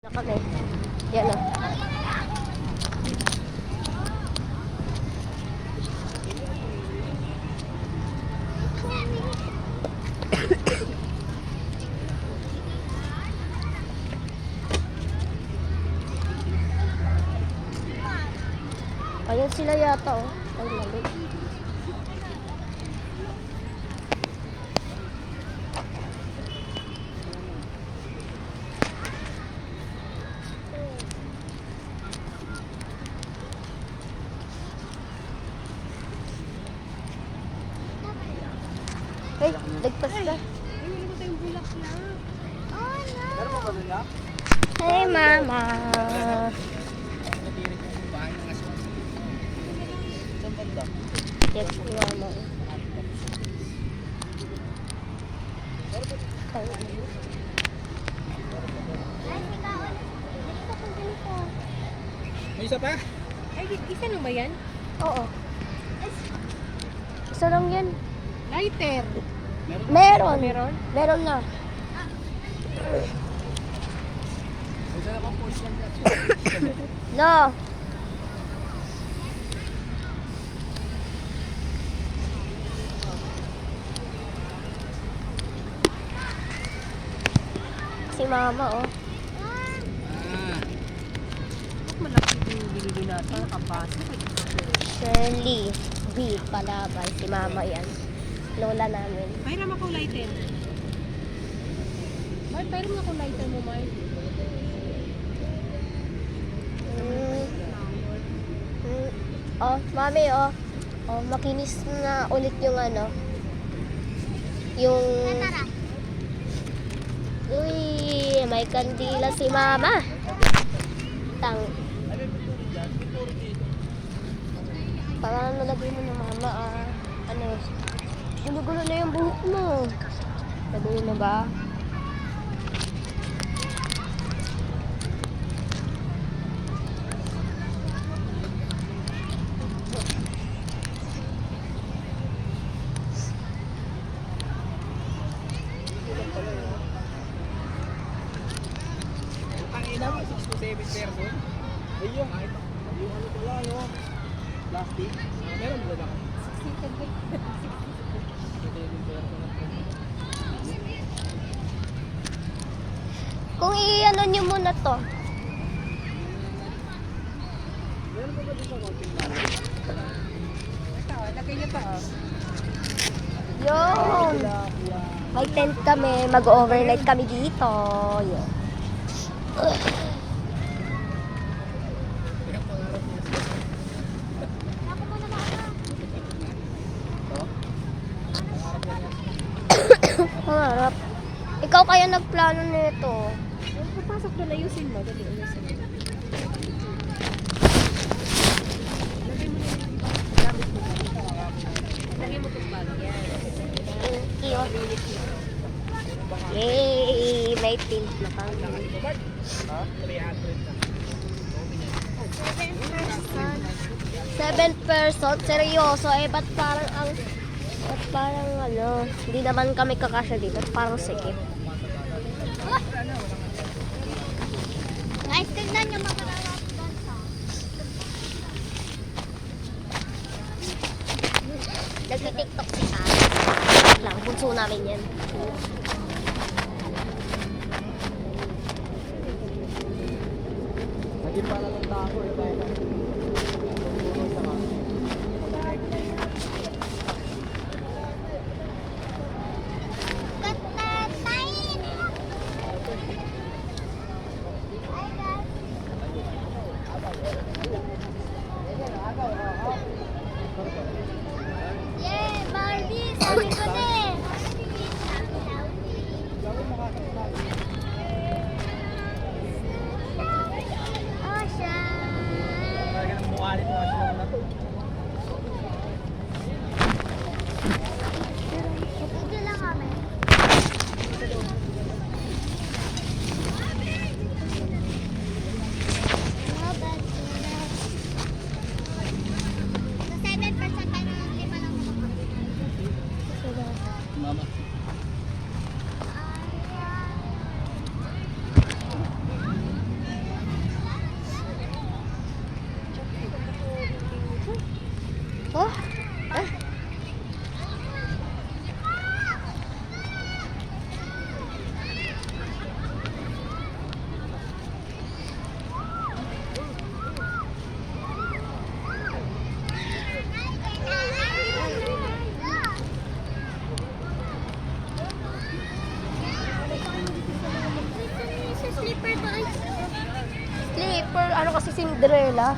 Na kami. Yan o. Ayan sila yata o. Ay, mali. Hey, ligtas ka. Hey, mama. Yes, mama. May isa pa? Ay, isa lang ba yan? Oo. Isa lang yan. Lighter. Meron. Meron? Meron na. Isa na pang push lang dyan. No. Si mama, oh. Malaki yung binili natin. Nakapasok. Shirley B. Palabay. Si mama yan. Lola namin. Mayroon ako lighter. Mayroon ako lighter mo, Mark. Oh, mami, oh. Oh, makinis na ulit yung ano. Yung... Uy, may kandila si mama. Tang. Para nalagay mo na mama, ah. Ano? Gulo-gulo na yung buhok mo. Lagay na ba? Ang ina mo, 6 to 7 person. Ayun, kahit yung ano pala, no? Plastic. Meron ba ba? 60 ba? Kung i-ano nyo muna to. Meron ba ba dito sa konting namin? Ito, lagay niyo to. Yun. May tent kami. Mag-overnight kami dito. Yun. Harap. Ikaw kaya nagplano nito. Papasok doon, ayusin mo. Dali, ayusin mo. Lagay mo na yung gamit mo. Lagay mo itong bag. Yan. Thank you. Yay! May pink na kami. Ha? 300 na. 7 person? Seryoso? Eh, ba't parang ang... Ba't parang ano... Hindi naman kami kakasya dito. Parang sikip. Guys, tignan nyo makararap dansa. Nagtitiktok si Ate. Lang, bunso namin yan. Naging pala ng tao eh. Yay! Barbie! Sabi ko na eh! Oh, siya! kasi Cinderella.